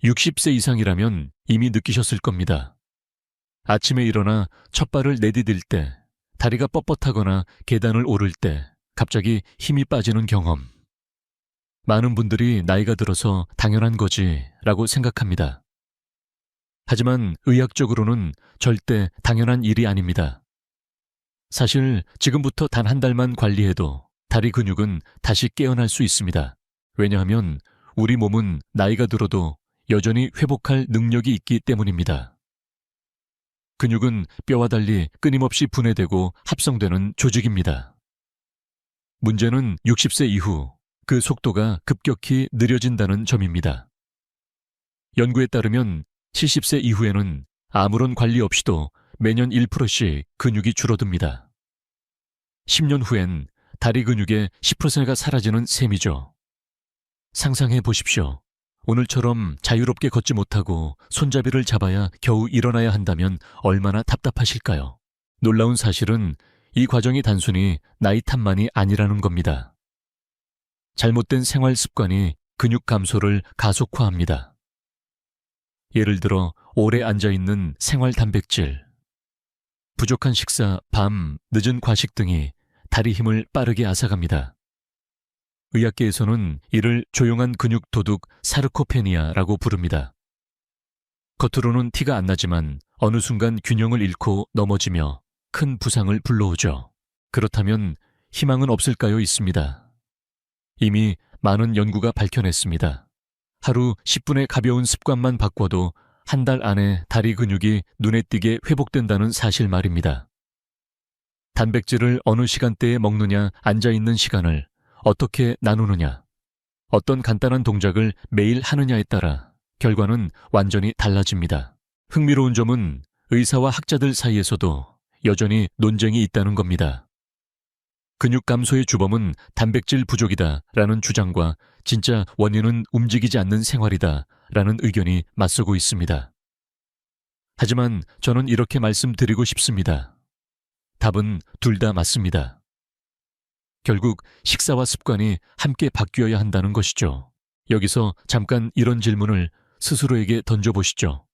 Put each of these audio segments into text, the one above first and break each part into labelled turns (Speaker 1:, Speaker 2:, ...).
Speaker 1: 60세 이상이라면 이미 느끼셨을 겁니다. 아침에 일어나 첫 발을 내디딜 때, 다리가 뻣뻣하거나 계단을 오를 때 갑자기 힘이 빠지는 경험. 많은 분들이 나이가 들어서 당연한 거지라고 생각합니다. 하지만 의학적으로는 절대 당연한 일이 아닙니다. 사실 지금부터 단 한 달만 관리해도 다리 근육은 다시 깨어날 수 있습니다. 왜냐하면 우리 몸은 나이가 들어도 여전히 회복할 능력이 있기 때문입니다. 근육은 뼈와 달리 끊임없이 분해되고 합성되는 조직입니다. 문제는 60세 이후 그 속도가 급격히 느려진다는 점입니다. 연구에 따르면 70세 이후에는 아무런 관리 없이도 매년 1%씩 근육이 줄어듭니다. 10년 후엔 다리 근육의 10%가 사라지는 셈이죠. 상상해 보십시오. 오늘처럼 자유롭게 걷지 못하고 손잡이를 잡아야 겨우 일어나야 한다면 얼마나 답답하실까요? 놀라운 사실은 이 과정이 단순히 나이 탓만이 아니라는 겁니다. 잘못된 생활 습관이 근육 감소를 가속화합니다. 예를 들어 오래 앉아있는 생활 단백질, 부족한 식사, 밤, 늦은 과식 등이 다리 힘을 빠르게 앗아갑니다. 의학계에서는 이를 조용한 근육 도둑 사르코페니아라고 부릅니다. 겉으로는 티가 안 나지만 어느 순간 균형을 잃고 넘어지며 큰 부상을 불러오죠. 그렇다면 희망은 없을까요? 있습니다. 이미 많은 연구가 밝혀냈습니다. 하루 10분의 가벼운 습관만 바꿔도 한 달 안에 다리 근육이 눈에 띄게 회복된다는 사실 말입니다. 단백질을 어느 시간대에 먹느냐, 앉아있는 시간을 어떻게 나누느냐, 어떤 간단한 동작을 매일 하느냐에 따라 결과는 완전히 달라집니다. 흥미로운 점은 의사와 학자들 사이에서도 여전히 논쟁이 있다는 겁니다. 근육 감소의 주범은 단백질 부족이다 라는 주장과 진짜 원인은 움직이지 않는 생활이다 라는 의견이 맞서고 있습니다. 하지만 저는 이렇게 말씀드리고 싶습니다. 답은 둘 다 맞습니다. 결국 식사와 습관이 함께 바뀌어야 한다는 것이죠. 여기서 잠깐 이런 질문을 스스로에게 던져보시죠.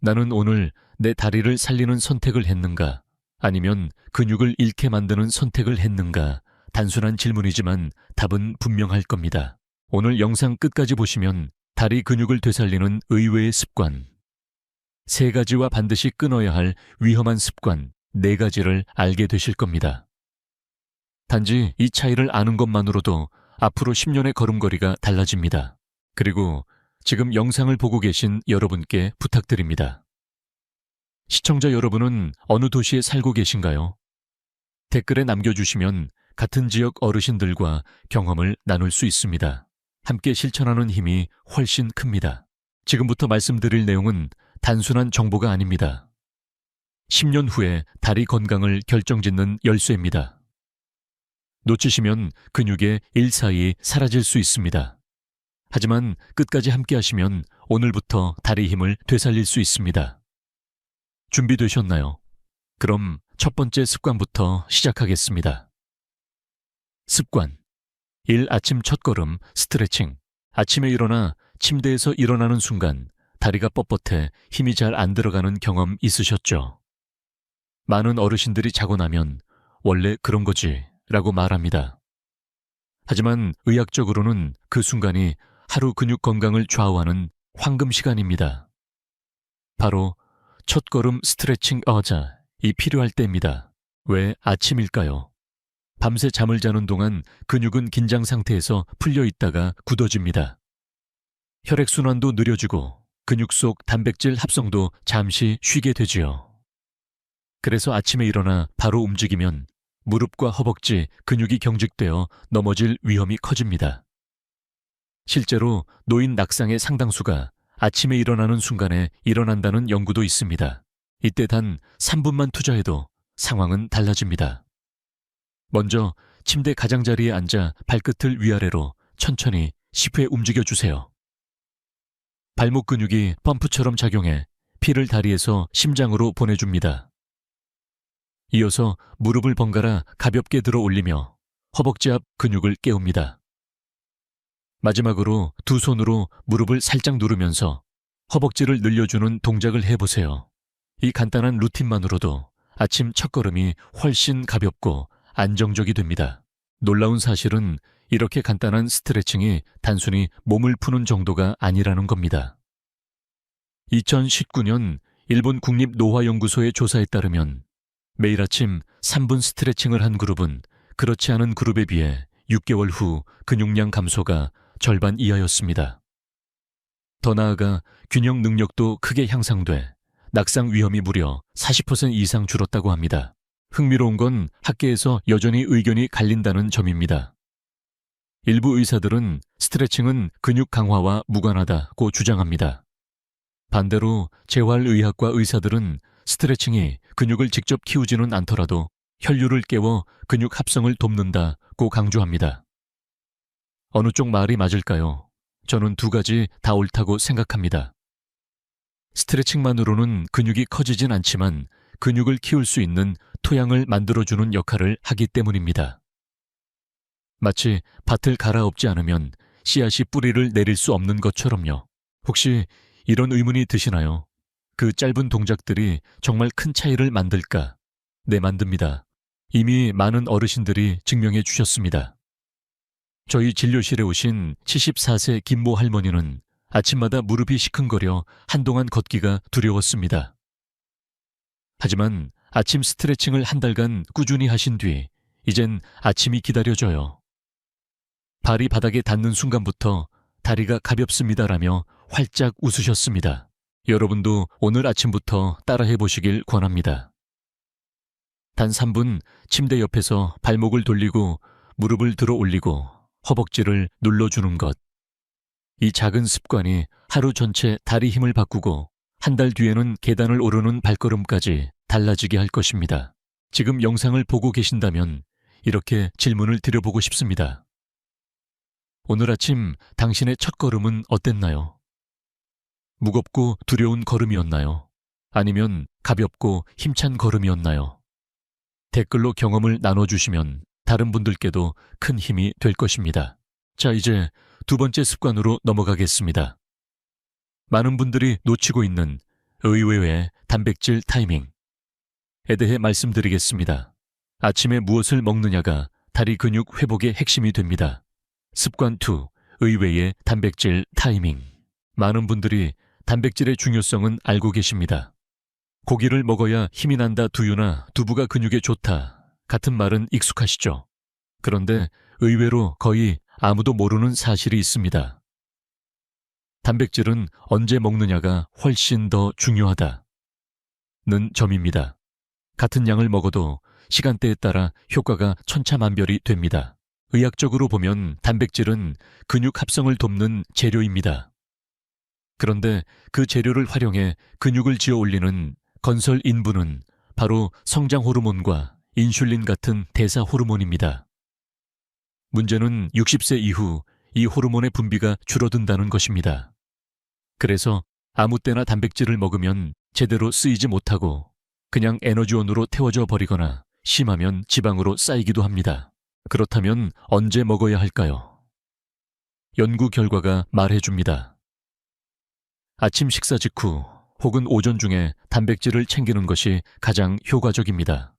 Speaker 1: 나는 오늘 내 다리를 살리는 선택을 했는가? 아니면 근육을 잃게 만드는 선택을 했는가? 단순한 질문이지만 답은 분명할 겁니다. 오늘 영상 끝까지 보시면 다리 근육을 되살리는 의외의 습관, 3가지와 반드시 끊어야 할 위험한 습관 4가지를 알게 되실 겁니다. 단지 이 차이를 아는 것만으로도 앞으로 10년의 걸음걸이가 달라집니다. 그리고 지금 영상을 보고 계신 여러분께 부탁드립니다. 시청자 여러분은 어느 도시에 살고 계신가요? 댓글에 남겨주시면 같은 지역 어르신들과 경험을 나눌 수 있습니다. 함께 실천하는 힘이 훨씬 큽니다. 지금부터 말씀드릴 내용은 단순한 정보가 아닙니다. 10년 후에 다리 건강을 결정짓는 열쇠입니다. 놓치시면 근육의 일사이 사라질 수 있습니다. 하지만 끝까지 함께 하시면 오늘부터 다리 힘을 되살릴 수 있습니다. 준비되셨나요? 그럼 첫 번째 습관부터 시작하겠습니다. 습관 1. 아침 첫걸음 스트레칭. 아침에 일어나 침대에서 일어나는 순간 다리가 뻣뻣해 힘이 잘 안 들어가는 경험 있으셨죠? 많은 어르신들이 자고 나면 원래 그런 거지 라고 말합니다. 하지만 의학적으로는 그 순간이 하루 근육 건강을 좌우하는 황금 시간입니다. 바로 첫걸음 스트레칭 이 필요할 때입니다. 왜 아침일까요? 밤새 잠을 자는 동안 근육은 긴장 상태에서 풀려 있다가 굳어집니다. 혈액순환도 느려지고 근육 속 단백질 합성도 잠시 쉬게 되지요. 그래서 아침에 일어나 바로 움직이면 무릎과 허벅지 근육이 경직되어 넘어질 위험이 커집니다. 실제로 노인 낙상의 상당수가 아침에 일어나는 순간에 일어난다는 연구도 있습니다. 이때 단 3분만 투자해도 상황은 달라집니다. 먼저 침대 가장자리에 앉아 발끝을 위아래로 천천히 10회 움직여주세요. 발목 근육이 펌프처럼 작용해 피를 다리에서 심장으로 보내줍니다. 이어서 무릎을 번갈아 가볍게 들어 올리며 허벅지 앞 근육을 깨웁니다. 마지막으로 두 손으로 무릎을 살짝 누르면서 허벅지를 늘려주는 동작을 해보세요. 이 간단한 루틴만으로도 아침 첫걸음이 훨씬 가볍고 안정적이 됩니다. 놀라운 사실은 이렇게 간단한 스트레칭이 단순히 몸을 푸는 정도가 아니라는 겁니다. 2019년 일본 국립노화연구소의 조사에 따르면 매일 아침 3분 스트레칭을 한 그룹은 그렇지 않은 그룹에 비해 6개월 후 근육량 감소가 절반 이하였습니다. 더 나아가 균형 능력도 크게 향상돼 낙상 위험이 무려 40% 이상 줄었다고 합니다. 흥미로운 건 학계에서 여전히 의견이 갈린다는 점입니다. 일부 의사들은 스트레칭은 근육 강화와 무관하다고 주장합니다. 반대로 재활의학과 의사들은 스트레칭이 근육을 직접 키우지는 않더라도 혈류를 깨워 근육 합성을 돕는다고 강조합니다. 어느 쪽 말이 맞을까요? 저는 두 가지 다 옳다고 생각합니다. 스트레칭만으로는 근육이 커지진 않지만 근육을 키울 수 있는 토양을 만들어주는 역할을 하기 때문입니다. 마치 밭을 갈아엎지 않으면 씨앗이 뿌리를 내릴 수 없는 것처럼요. 혹시 이런 의문이 드시나요? 그 짧은 동작들이 정말 큰 차이를 만들까? 네, 만듭니다. 이미 많은 어르신들이 증명해 주셨습니다. 저희 진료실에 오신 74세 김모 할머니는 아침마다 무릎이 시큰거려 한동안 걷기가 두려웠습니다. 하지만 아침 스트레칭을 한 달간 꾸준히 하신 뒤 이젠 아침이 기다려져요. 발이 바닥에 닿는 순간부터 다리가 가볍습니다라며 활짝 웃으셨습니다. 여러분도 오늘 아침부터 따라해 보시길 권합니다. 단 3분 침대 옆에서 발목을 돌리고 무릎을 들어 올리고 허벅지를 눌러주는 것. 이 작은 습관이 하루 전체 다리 힘을 바꾸고 한 달 뒤에는 계단을 오르는 발걸음까지 달라지게 할 것입니다. 지금 영상을 보고 계신다면 이렇게 질문을 드려보고 싶습니다. 오늘 아침 당신의 첫 걸음은 어땠나요? 무겁고 두려운 걸음이었나요? 아니면 가볍고 힘찬 걸음이었나요? 댓글로 경험을 나눠주시면 다른 분들께도 큰 힘이 될 것입니다. 자, 이제 두 번째 습관으로 넘어가겠습니다. 많은 분들이 놓치고 있는 의외의 단백질 타이밍에 대해 말씀드리겠습니다. 아침에 무엇을 먹느냐가 다리 근육 회복의 핵심이 됩니다. 습관 2. 의외의 단백질 타이밍. 많은 분들이 단백질의 중요성은 알고 계십니다. 고기를 먹어야 힘이 난다 두유나 두부가 근육에 좋다 같은 말은 익숙하시죠? 그런데 의외로 거의 아무도 모르는 사실이 있습니다. 단백질은 언제 먹느냐가 훨씬 더 중요하다는 점입니다. 같은 양을 먹어도 시간대에 따라 효과가 천차만별이 됩니다. 의학적으로 보면 단백질은 근육 합성을 돕는 재료입니다. 그런데 그 재료를 활용해 근육을 지어 올리는 건설 인부는 바로 성장 호르몬과 인슐린 같은 대사 호르몬입니다. 문제는 60세 이후 이 호르몬의 분비가 줄어든다는 것입니다. 그래서 아무 때나 단백질을 먹으면 제대로 쓰이지 못하고 그냥 에너지원으로 태워져 버리거나 심하면 지방으로 쌓이기도 합니다. 그렇다면 언제 먹어야 할까요? 연구 결과가 말해줍니다. 아침 식사 직후 혹은 오전 중에 단백질을 챙기는 것이 가장 효과적입니다.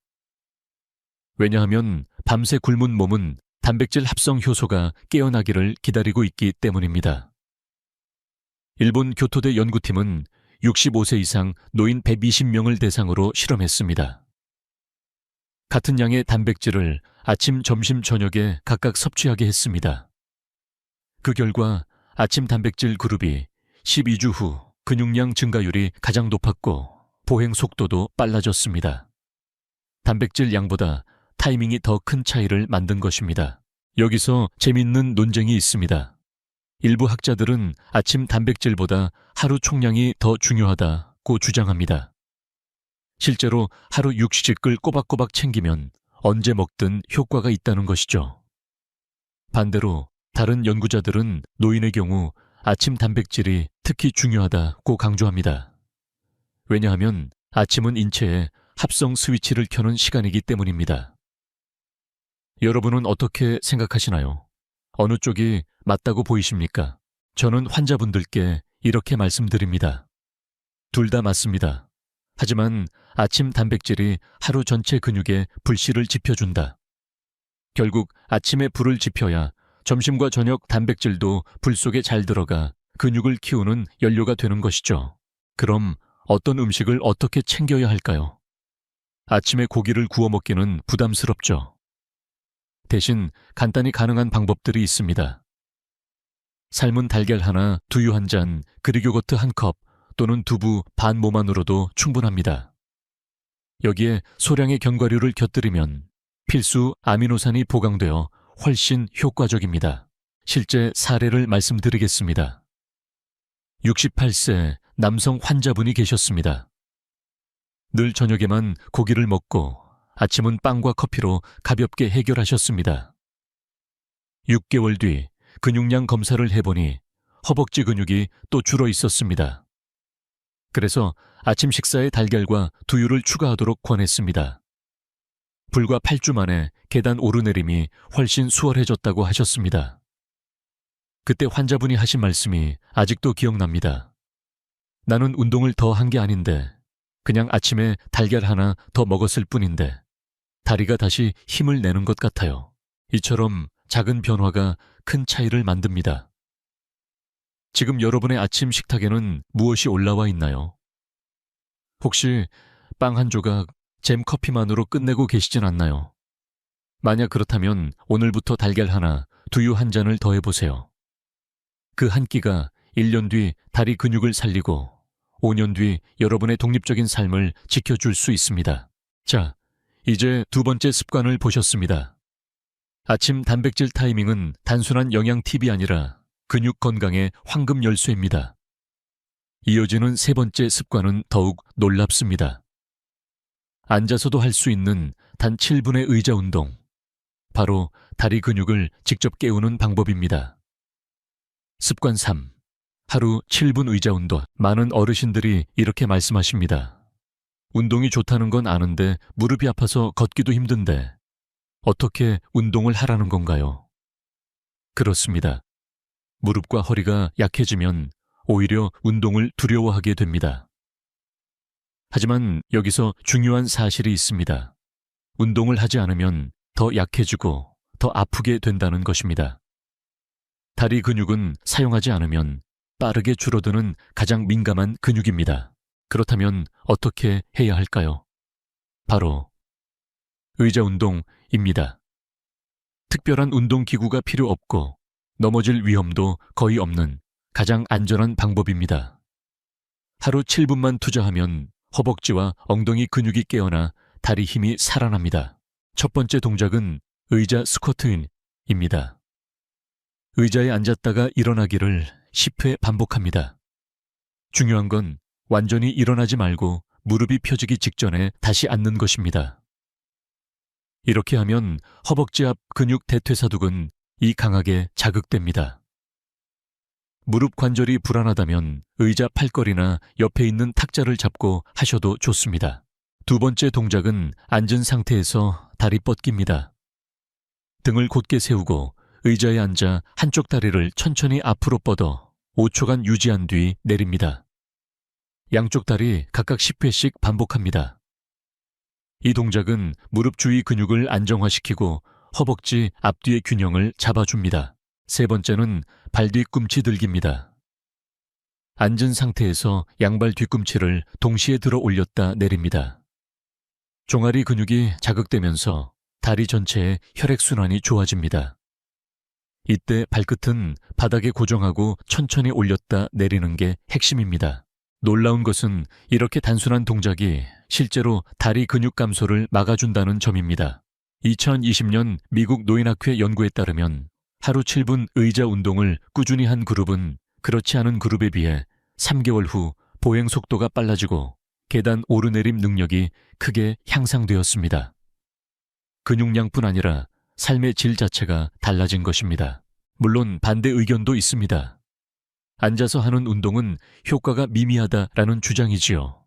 Speaker 1: 왜냐하면 밤새 굶은 몸은 단백질 합성 효소가 깨어나기를 기다리고 있기 때문입니다. 일본 교토대 연구팀은 65세 이상 노인 120명을 대상으로 실험했습니다. 같은 양의 단백질을 아침, 점심, 저녁에 각각 섭취하게 했습니다. 그 결과 아침 단백질 그룹이 12주 후 근육량 증가율이 가장 높았고 보행 속도도 빨라졌습니다. 단백질 양보다 타이밍이 더 큰 차이를 만든 것입니다. 여기서 재밌는 논쟁이 있습니다. 일부 학자들은 아침 단백질보다 하루 총량이 더 중요하다고 주장합니다. 실제로 하루 육식을 꼬박꼬박 챙기면 언제 먹든 효과가 있다는 것이죠. 반대로 다른 연구자들은 노인의 경우 아침 단백질이 특히 중요하다고 강조합니다. 왜냐하면 아침은 인체의 합성 스위치를 켜는 시간이기 때문입니다. 여러분은 어떻게 생각하시나요? 어느 쪽이 맞다고 보이십니까? 저는 환자분들께 이렇게 말씀드립니다. 둘 다 맞습니다. 하지만 아침 단백질이 하루 전체 근육에 불씨를 지펴준다. 결국 아침에 불을 지펴야 점심과 저녁 단백질도 불 속에 잘 들어가 근육을 키우는 연료가 되는 것이죠. 그럼 어떤 음식을 어떻게 챙겨야 할까요? 아침에 고기를 구워 먹기는 부담스럽죠. 대신 간단히 가능한 방법들이 있습니다. 삶은 달걀 하나, 두유 한 잔, 그릭 요거트 한 컵 또는 두부 반 모만으로도 충분합니다. 여기에 소량의 견과류를 곁들이면 필수 아미노산이 보강되어 훨씬 효과적입니다. 실제 사례를 말씀드리겠습니다. 68세 남성 환자분이 계셨습니다. 늘 저녁에만 고기를 먹고 아침은 빵과 커피로 가볍게 해결하셨습니다. 6개월 뒤 근육량 검사를 해보니 허벅지 근육이 또 줄어 있었습니다. 그래서 아침 식사에 달걀과 두유를 추가하도록 권했습니다. 불과 8주 만에 계단 오르내림이 훨씬 수월해졌다고 하셨습니다. 그때 환자분이 하신 말씀이 아직도 기억납니다. 나는 운동을 더 한 게 아닌데 그냥 아침에 달걀 하나 더 먹었을 뿐인데 다리가 다시 힘을 내는 것 같아요. 이처럼 작은 변화가 큰 차이를 만듭니다. 지금 여러분의 아침 식탁에는 무엇이 올라와 있나요? 혹시 빵 한 조각, 잼 커피만으로 끝내고 계시진 않나요? 만약 그렇다면 오늘부터 달걀 하나, 두유 한 잔을 더해보세요. 그 한 끼가 1년 뒤 다리 근육을 살리고 5년 뒤 여러분의 독립적인 삶을 지켜줄 수 있습니다. 자, 이제 두 번째 습관을 보셨습니다. 아침 단백질 타이밍은 단순한 영양 팁이 아니라 근육 건강의 황금 열쇠입니다. 이어지는 세 번째 습관은 더욱 놀랍습니다. 앉아서도 할 수 있는 단 7분의 의자 운동. 바로 다리 근육을 직접 깨우는 방법입니다. 습관 3. 하루 7분 의자 운동. 많은 어르신들이 이렇게 말씀하십니다. 운동이 좋다는 건 아는데 무릎이 아파서 걷기도 힘든데 어떻게 운동을 하라는 건가요? 그렇습니다. 무릎과 허리가 약해지면 오히려 운동을 두려워하게 됩니다. 하지만 여기서 중요한 사실이 있습니다. 운동을 하지 않으면 더 약해지고 더 아프게 된다는 것입니다. 다리 근육은 사용하지 않으면 빠르게 줄어드는 가장 민감한 근육입니다. 그렇다면 어떻게 해야 할까요? 바로 의자 운동입니다. 특별한 운동기구가 필요 없고 넘어질 위험도 거의 없는 가장 안전한 방법입니다. 하루 7분만 투자하면 허벅지와 엉덩이 근육이 깨어나 다리 힘이 살아납니다. 첫 번째 동작은 의자 스쿼트입니다. 의자에 앉았다가 일어나기를 10회 반복합니다. 중요한 건 완전히 일어나지 말고 무릎이 펴지기 직전에 다시 앉는 것입니다. 이렇게 하면 허벅지 앞 근육 대퇴사두근 이 강하게 자극됩니다. 무릎 관절이 불안하다면 의자 팔걸이나 옆에 있는 탁자를 잡고 하셔도 좋습니다. 두 번째 동작은 앉은 상태에서 다리 뻗기입니다. 등을 곧게 세우고 의자에 앉아 한쪽 다리를 천천히 앞으로 뻗어 5초간 유지한 뒤 내립니다. 양쪽 다리 각각 10회씩 반복합니다. 이 동작은 무릎 주위 근육을 안정화시키고 허벅지 앞뒤의 균형을 잡아줍니다. 세 번째는 발 뒤꿈치 들기입니다. 앉은 상태에서 양발 뒤꿈치를 동시에 들어 올렸다 내립니다. 종아리 근육이 자극되면서 다리 전체의 혈액순환이 좋아집니다. 이때 발끝은 바닥에 고정하고 천천히 올렸다 내리는 게 핵심입니다. 놀라운 것은 이렇게 단순한 동작이 실제로 다리 근육 감소를 막아준다는 점입니다. 2020년 미국 노인학회 연구에 따르면 하루 7분 의자 운동을 꾸준히 한 그룹은 그렇지 않은 그룹에 비해 3개월 후 보행 속도가 빨라지고 계단 오르내림 능력이 크게 향상되었습니다. 근육량뿐 아니라 삶의 질 자체가 달라진 것입니다. 물론 반대 의견도 있습니다. 앉아서 하는 운동은 효과가 미미하다라는 주장이지요.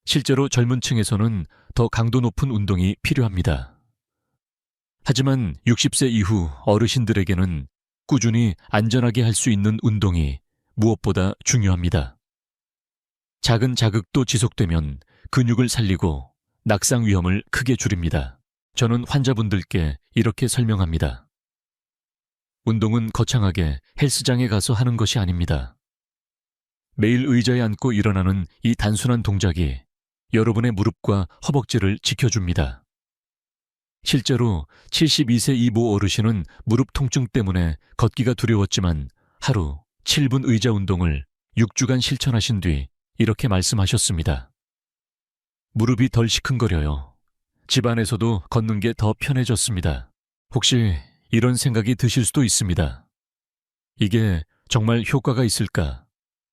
Speaker 1: 실제로 젊은 층에서는 더 강도 높은 운동이 필요합니다. 하지만 60세 이후 어르신들에게는 꾸준히 안전하게 할 수 있는 운동이 무엇보다 중요합니다. 작은 자극도 지속되면 근육을 살리고 낙상 위험을 크게 줄입니다. 저는 환자분들께 이렇게 설명합니다. 운동은 거창하게 헬스장에 가서 하는 것이 아닙니다. 매일 의자에 앉고 일어나는 이 단순한 동작이 여러분의 무릎과 허벅지를 지켜줍니다. 실제로 72세 이 모 어르신은 무릎 통증 때문에 걷기가 두려웠지만 하루 7분 의자 운동을 6주간 실천하신 뒤 이렇게 말씀하셨습니다. 무릎이 덜 시큰거려요. 집 안에서도 걷는 게 더 편해졌습니다. 혹시 이런 생각이 드실 수도 있습니다. 이게 정말 효과가 있을까?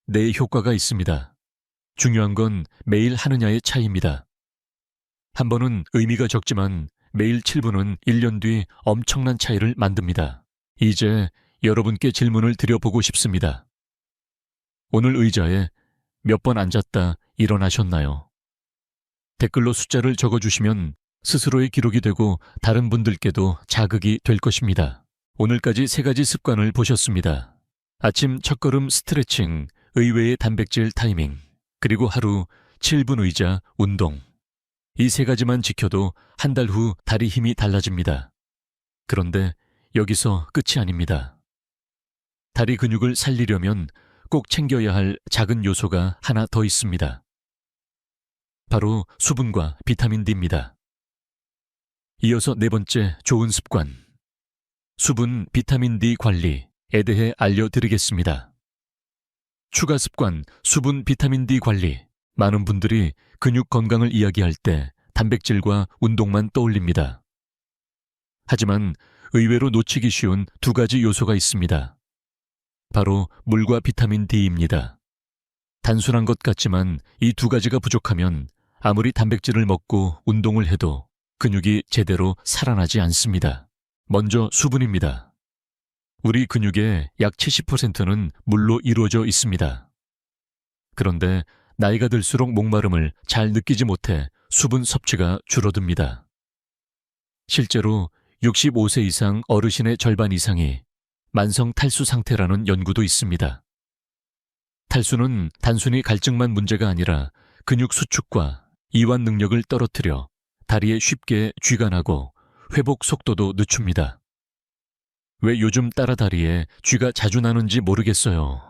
Speaker 1: 네, 효과가 있습니다. 중요한 건 매일 하느냐의 차이입니다. 한 번은 의미가 적지만 매일 7분은 1년 뒤 엄청난 차이를 만듭니다. 이제 여러분께 질문을 드려보고 싶습니다. 오늘 의자에 몇 번 앉았다 일어나셨나요? 댓글로 숫자를 적어주시면 스스로의 기록이 되고 다른 분들께도 자극이 될 것입니다. 오늘까지 3가지 습관을 보셨습니다. 아침 첫걸음 스트레칭, 의외의 단백질 타이밍, 그리고 하루 7분 의자 운동. 이 3가지만 지켜도 한 달 후 다리 힘이 달라집니다. 그런데 여기서 끝이 아닙니다. 다리 근육을 살리려면 꼭 챙겨야 할 작은 요소가 하나 더 있습니다. 바로 수분과 비타민 D입니다. 이어서 4번째 좋은 습관, 수분 비타민 D 관리에 대해 알려드리겠습니다. 추가 습관, 수분 비타민 D 관리. 많은 분들이 근육 건강을 이야기할 때 단백질과 운동만 떠올립니다. 하지만 의외로 놓치기 쉬운 2가지 요소가 있습니다. 바로 물과 비타민 D입니다. 단순한 것 같지만 이 2가지가 부족하면 아무리 단백질을 먹고 운동을 해도 근육이 제대로 살아나지 않습니다. 먼저 수분입니다. 우리 근육의 약 70%는 물로 이루어져 있습니다. 그런데 나이가 들수록 목마름을 잘 느끼지 못해 수분 섭취가 줄어듭니다. 실제로 65세 이상 어르신의 절반 이상이 만성 탈수 상태라는 연구도 있습니다. 탈수는 단순히 갈증만 문제가 아니라 근육 수축과 이완 능력을 떨어뜨려 다리에 쉽게 쥐가 나고 회복 속도도 늦춥니다. 왜 요즘 따라 다리에 쥐가 자주 나는지 모르겠어요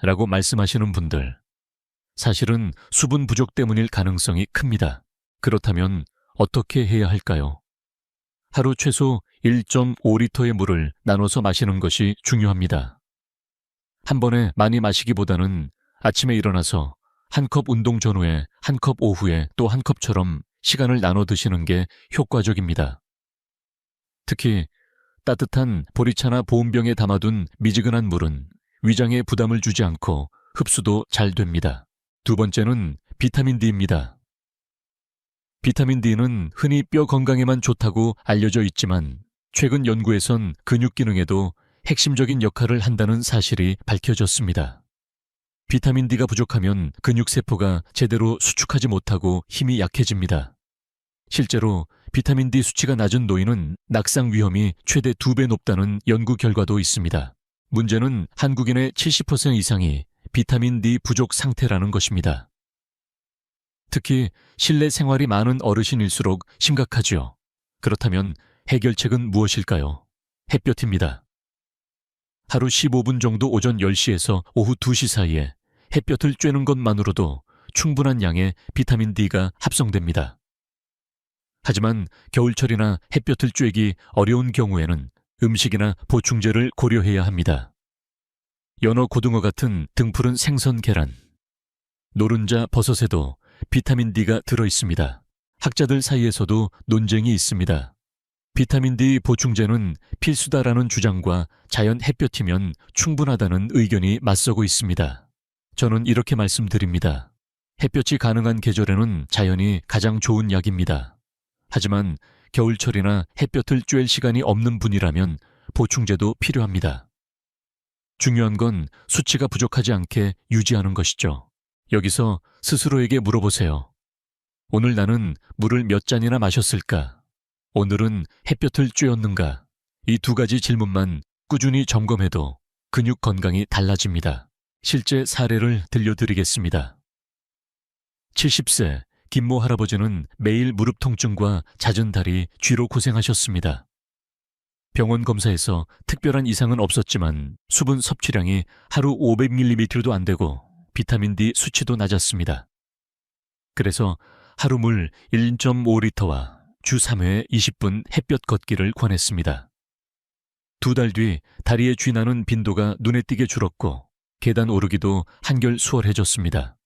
Speaker 1: 라고 말씀하시는 분들, 사실은 수분 부족 때문일 가능성이 큽니다. 그렇다면 어떻게 해야 할까요? 하루 최소 1.5리터의 물을 나눠서 마시는 것이 중요합니다. 한 번에 많이 마시기보다는 아침에 일어나서 1컵 운동 전후에 1컵 오후에 또 1컵처럼 시간을 나눠 드시는 게 효과적입니다. 특히 따뜻한 보리차나 보온병에 담아둔 미지근한 물은 위장에 부담을 주지 않고 흡수도 잘 됩니다. 2번째는 비타민 D입니다. 비타민 D는 흔히 뼈 건강에만 좋다고 알려져 있지만 최근 연구에선 근육 기능에도 핵심적인 역할을 한다는 사실이 밝혀졌습니다. 비타민 D가 부족하면 근육세포가 제대로 수축하지 못하고 힘이 약해집니다. 실제로 비타민 D 수치가 낮은 노인은 낙상 위험이 최대 2배 높다는 연구 결과도 있습니다. 문제는 한국인의 70% 이상이 비타민 D 부족 상태라는 것입니다. 특히 실내 생활이 많은 어르신일수록 심각하지요. 그렇다면 해결책은 무엇일까요? 햇볕입니다. 하루 15분 정도 오전 10시에서 오후 2시 사이에 햇볕을 쬐는 것만으로도 충분한 양의 비타민 D가 합성됩니다. 하지만 겨울철이나 햇볕을 쬐기 어려운 경우에는 음식이나 보충제를 고려해야 합니다. 연어, 고등어 같은 등푸른 생선, 계란, 노른자, 버섯에도 비타민 D가 들어있습니다. 학자들 사이에서도 논쟁이 있습니다. 비타민 D 보충제는 필수다라는 주장과 자연 햇볕이면 충분하다는 의견이 맞서고 있습니다. 저는 이렇게 말씀드립니다. 햇볕이 가능한 계절에는 자연이 가장 좋은 약입니다. 하지만 겨울철이나 햇볕을 쬐일 시간이 없는 분이라면 보충제도 필요합니다. 중요한 건 수치가 부족하지 않게 유지하는 것이죠. 여기서 스스로에게 물어보세요. 오늘 나는 물을 몇 잔이나 마셨을까? 오늘은 햇볕을 쬐었는가? 이 2가지 질문만 꾸준히 점검해도 근육 건강이 달라집니다. 실제 사례를 들려드리겠습니다. 70세 김모 할아버지는 매일 무릎 통증과 잦은 다리, 쥐로 고생하셨습니다. 병원 검사에서 특별한 이상은 없었지만 수분 섭취량이 하루 500ml도 안 되고 비타민 D 수치도 낮았습니다. 그래서 하루 물 1.5리터와 주 3회 20분 햇볕 걷기를 권했습니다. 2달 뒤 다리에 쥐 나는 빈도가 눈에 띄게 줄었고 계단 오르기도 한결 수월해졌습니다.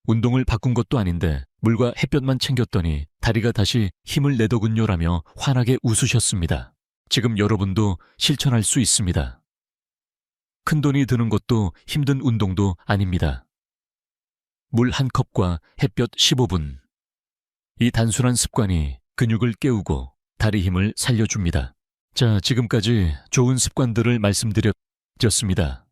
Speaker 1: 운동을 바꾼 것도 아닌데 물과 햇볕만 챙겼더니 다리가 다시 힘을 내더군요라며 환하게 웃으셨습니다. 지금 여러분도 실천할 수 있습니다. 큰돈이 드는 것도 힘든 운동도 아닙니다. 물 한 컵과 햇볕 15분. 이 단순한 습관이 근육을 깨우고 다리 힘을 살려줍니다. 자, 지금까지 좋은 습관들을 말씀드렸습니다.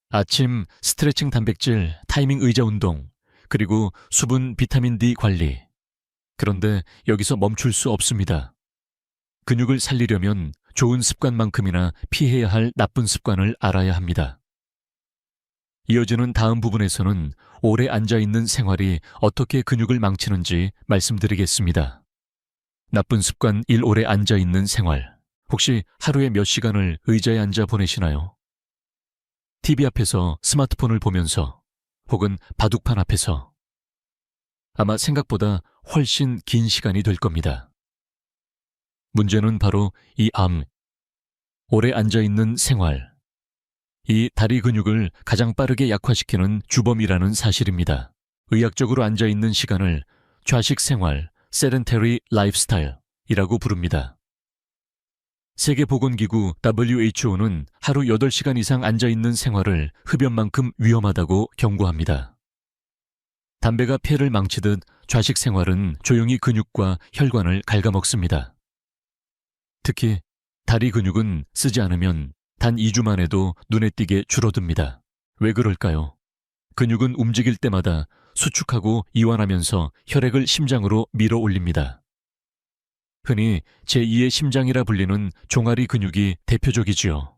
Speaker 1: 아침 스트레칭 단백질, 타이밍 의자 운동, 그리고 수분 비타민 D 관리. 그런데 여기서 멈출 수 없습니다. 근육을 살리려면 좋은 습관만큼이나 피해야 할 나쁜 습관을 알아야 합니다. 이어지는 다음 부분에서는 오래 앉아있는 생활이 어떻게 근육을 망치는지 말씀드리겠습니다. 나쁜 습관 1. 오래 앉아있는 생활. 혹시 하루에 몇 시간을 의자에 앉아 보내시나요? TV 앞에서 스마트폰을 보면서 혹은 바둑판 앞에서 아마 생각보다 훨씬 긴 시간이 될 겁니다. 문제는 바로 이 오래 앉아있는 생활. 이 다리 근육을 가장 빠르게 약화시키는 주범이라는 사실입니다. 의학적으로 앉아있는 시간을 좌식 생활, sedentary lifestyle이라고 부릅니다. 세계보건기구 WHO는 하루 8시간 이상 앉아있는 생활을 흡연만큼 위험하다고 경고합니다. 담배가 폐를 망치듯 좌식 생활은 조용히 근육과 혈관을 갉아먹습니다. 특히 다리 근육은 쓰지 않으면 단 2주만 해도 눈에 띄게 줄어듭니다. 왜 그럴까요? 근육은 움직일 때마다 수축하고 이완하면서 혈액을 심장으로 밀어 올립니다. 흔히 제2의 심장이라 불리는 종아리 근육이 대표적이지요.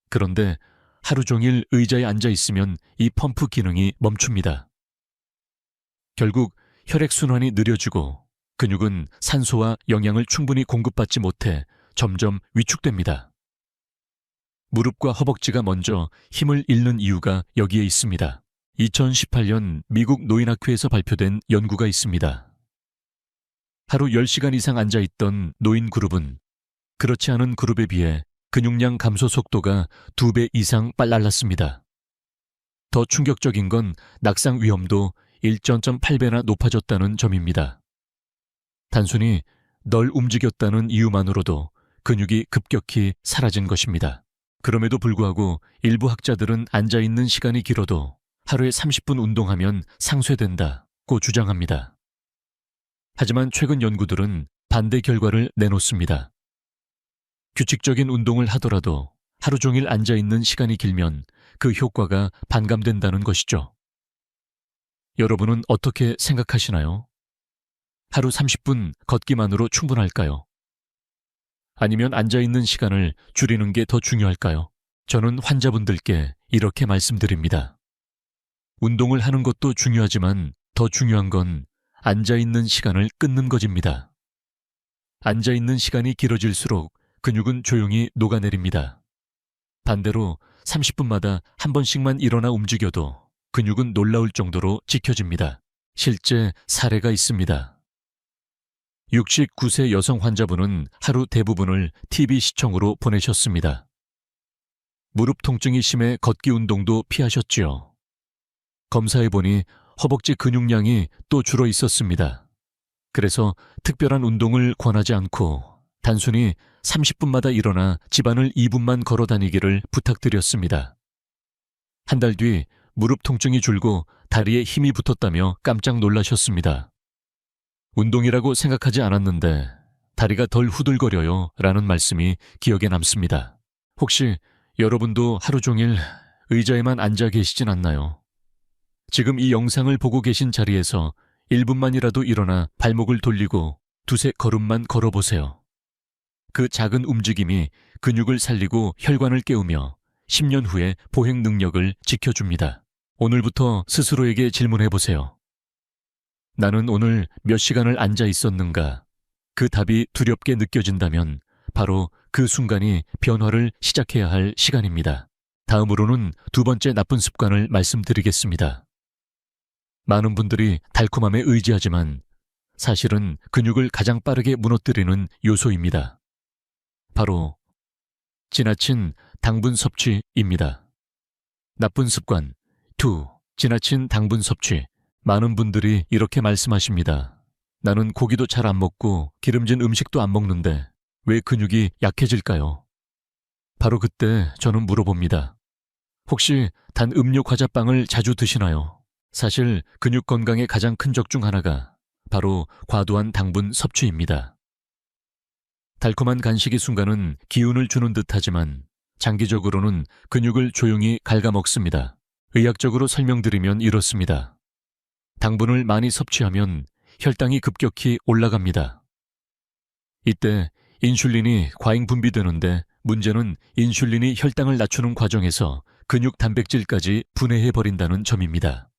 Speaker 1: 그런데 하루 종일 의자에 앉아 있으면 이 펌프 기능이 멈춥니다. 결국 혈액순환이 느려지고 근육은 산소와 영양을 충분히 공급받지 못해 점점 위축됩니다. 무릎과 허벅지가 먼저 힘을 잃는 이유가 여기에 있습니다. 2018년 미국 노인학회에서 발표된 연구가 있습니다. 하루 10시간 이상 앉아있던 노인 그룹은 그렇지 않은 그룹에 비해 근육량 감소 속도가 2배 이상 빨랐습니다. 더 충격적인 건 낙상 위험도 1.8배나 높아졌다는 점입니다. 단순히 널 움직였다는 이유만으로도 근육이 급격히 사라진 것입니다. 그럼에도 불구하고 일부 학자들은 앉아있는 시간이 길어도 하루에 30분 운동하면 상쇄된다고 주장합니다. 하지만 최근 연구들은 반대 결과를 내놓습니다. 규칙적인 운동을 하더라도 하루 종일 앉아있는 시간이 길면 그 효과가 반감된다는 것이죠. 여러분은 어떻게 생각하시나요? 하루 30분 걷기만으로 충분할까요? 아니면 앉아있는 시간을 줄이는 게 더 중요할까요? 저는 환자분들께 이렇게 말씀드립니다. 운동을 하는 것도 중요하지만 더 중요한 건 앉아있는 시간을 끊는 것입니다. 앉아있는 시간이 길어질수록 근육은 조용히 녹아내립니다. 반대로 30분마다 한 번씩만 일어나 움직여도 근육은 놀라울 정도로 지켜집니다. 실제 사례가 있습니다. 69세 여성 환자분은 하루 대부분을 TV 시청으로 보내셨습니다. 무릎 통증이 심해 걷기 운동도 피하셨지요. 검사해보니 허벅지 근육량이 또 줄어 있었습니다. 그래서 특별한 운동을 권하지 않고 단순히 30분마다 일어나 집안을 2분만 걸어 다니기를 부탁드렸습니다. 한 달 뒤 무릎 통증이 줄고 다리에 힘이 붙었다며 깜짝 놀라셨습니다. 운동이라고 생각하지 않았는데 다리가 덜 후들거려요 라는 말씀이 기억에 남습니다. 혹시 여러분도 하루 종일 의자에만 앉아 계시진 않나요? 지금 이 영상을 보고 계신 자리에서 1분만이라도 일어나 발목을 돌리고 두세 걸음만 걸어보세요. 그 작은 움직임이 근육을 살리고 혈관을 깨우며 10년 후에 보행 능력을 지켜줍니다. 오늘부터 스스로에게 질문해 보세요. 나는 오늘 몇 시간을 앉아 있었는가? 그 답이 두렵게 느껴진다면 바로 그 순간이 변화를 시작해야 할 시간입니다. 다음으로는 두 번째 나쁜 습관을 말씀드리겠습니다. 많은 분들이 달콤함에 의지하지만 사실은 근육을 가장 빠르게 무너뜨리는 요소입니다. 바로 지나친 당분 섭취입니다. 나쁜 습관 2. 지나친 당분 섭취. 많은 분들이 이렇게 말씀하십니다. 나는 고기도 잘 안 먹고 기름진 음식도 안 먹는데 왜 근육이 약해질까요? 바로 그때 저는 물어봅니다. 혹시 단 음료 과자빵을 자주 드시나요? 사실 근육 건강의 가장 큰 적 중 하나가 바로 과도한 당분 섭취입니다. 달콤한 간식이 순간은 기운을 주는 듯하지만 장기적으로는 근육을 조용히 갉아먹습니다. 의학적으로 설명드리면 이렇습니다. 당분을 많이 섭취하면 혈당이 급격히 올라갑니다. 이때 인슐린이 과잉 분비되는데 문제는 인슐린이 혈당을 낮추는 과정에서 근육 단백질까지 분해해버린다는 점입니다.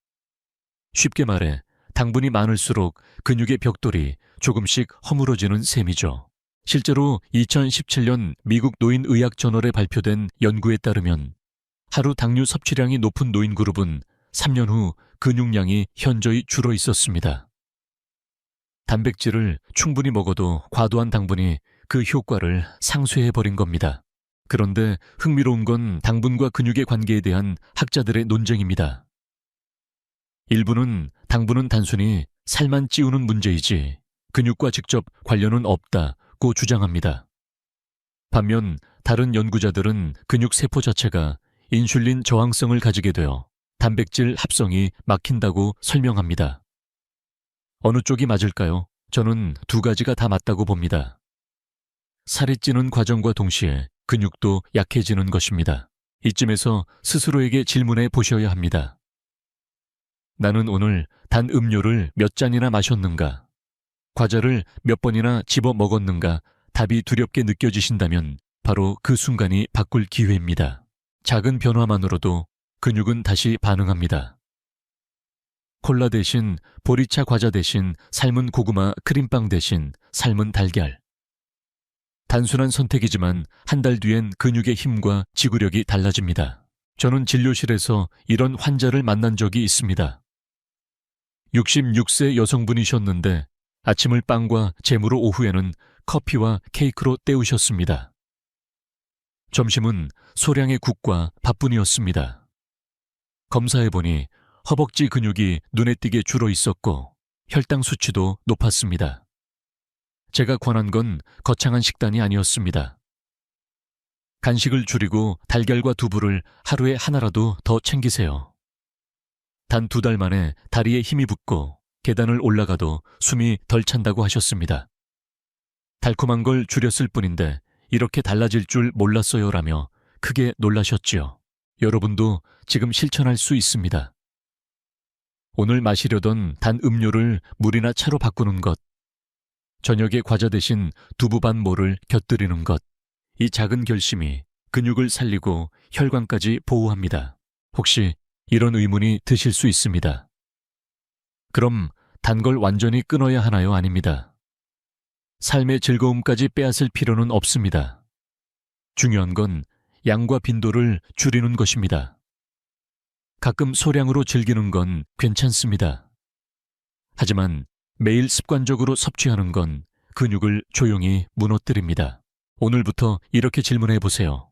Speaker 1: 쉽게 말해 당분이 많을수록 근육의 벽돌이 조금씩 허물어지는 셈이죠. 실제로 2017년 미국 노인의학저널에 발표된 연구에 따르면 하루 당류 섭취량이 높은 노인 그룹은 3년 후 근육량이 현저히 줄어 있었습니다. 단백질을 충분히 먹어도 과도한 당분이 그 효과를 상쇄해버린 겁니다. 그런데 흥미로운 건 당분과 근육의 관계에 대한 학자들의 논쟁입니다. 일부는 당분은 단순히 살만 찌우는 문제이지 근육과 직접 관련은 없다고 주장합니다. 반면 다른 연구자들은 근육 세포 자체가 인슐린 저항성을 가지게 되어 단백질 합성이 막힌다고 설명합니다. 어느 쪽이 맞을까요? 저는 두 가지가 다 맞다고 봅니다. 살이 찌는 과정과 동시에 근육도 약해지는 것입니다. 이쯤에서 스스로에게 질문해 보셔야 합니다. 나는 오늘 단 음료를 몇 잔이나 마셨는가? 과자를 몇 번이나 집어 먹었는가? 답이 두렵게 느껴지신다면 바로 그 순간이 바꿀 기회입니다. 작은 변화만으로도 근육은 다시 반응합니다. 콜라 대신 보리차 과자 대신 삶은 고구마 크림빵 대신 삶은 달걀. 단순한 선택이지만 한 달 뒤엔 근육의 힘과 지구력이 달라집니다. 저는 진료실에서 이런 환자를 만난 적이 있습니다. 66세 여성분이셨는데 아침을 빵과 잼으로 오후에는 커피와 케이크로 때우셨습니다. 점심은 소량의 국과 밥뿐이었습니다. 검사해보니 허벅지 근육이 눈에 띄게 줄어 있었고 혈당 수치도 높았습니다. 제가 권한 건 거창한 식단이 아니었습니다. 간식을 줄이고 달걀과 두부를 하루에 하나라도 더 챙기세요. 단 2달 만에 다리에 힘이 붙고 계단을 올라가도 숨이 덜 찬다고 하셨습니다. 달콤한 걸 줄였을 뿐인데 이렇게 달라질 줄 몰랐어요라며 크게 놀라셨지요. 여러분도 지금 실천할 수 있습니다. 오늘 마시려던 단 음료를 물이나 차로 바꾸는 것, 저녁에 과자 대신 두부 반 모를 곁들이는 것, 이 작은 결심이 근육을 살리고 혈관까지 보호합니다. 혹시 이런 의문이 드실 수 있습니다. 그럼 단 걸 완전히 끊어야 하나요? 아닙니다. 삶의 즐거움까지 빼앗을 필요는 없습니다. 중요한 건 양과 빈도를 줄이는 것입니다. 가끔 소량으로 즐기는 건 괜찮습니다. 하지만 매일 습관적으로 섭취하는 건 근육을 조용히 무너뜨립니다. 오늘부터 이렇게 질문해 보세요.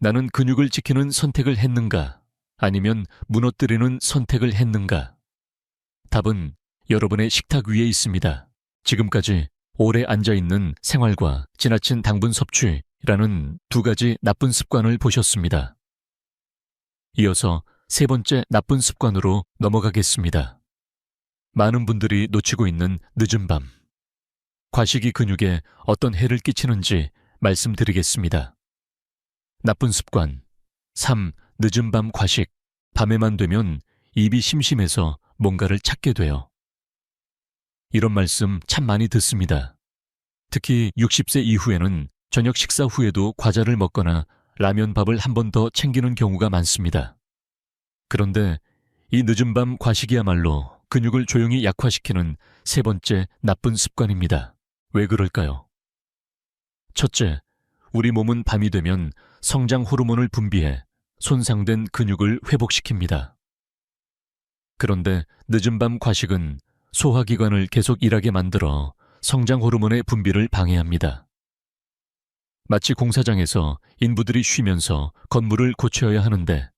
Speaker 1: 나는 근육을 지키는 선택을 했는가? 아니면 무너뜨리는 선택을 했는가? 답은 여러분의 식탁 위에 있습니다. 지금까지 오래 앉아있는 생활과 지나친 당분 섭취라는 두 가지 나쁜 습관을 보셨습니다. 이어서 세 번째 나쁜 습관으로 넘어가겠습니다. 많은 분들이 놓치고 있는 늦은 밤. 과식이 근육에 어떤 해를 끼치는지 말씀드리겠습니다. 나쁜 습관 3. 늦은 밤 과식. 밤에만 되면 입이 심심해서 뭔가를 찾게 돼요. 이런 말씀 참 많이 듣습니다. 특히 60세 이후에는 저녁 식사 후에도 과자를 먹거나 라면 밥을 한 번 더 챙기는 경우가 많습니다. 그런데 이 늦은 밤 과식이야말로 근육을 조용히 약화시키는 세 번째 나쁜 습관입니다. 왜 그럴까요? 첫째, 우리 몸은 밤이 되면 성장 호르몬을 분비해 손상된 근육을 회복시킵니다. 그런데 늦은 밤 과식은 소화기관을 계속 일하게 만들어 성장 호르몬의 분비를 방해합니다. 마치 공사장에서 인부들이 쉬면서 건물을 고쳐야 하는데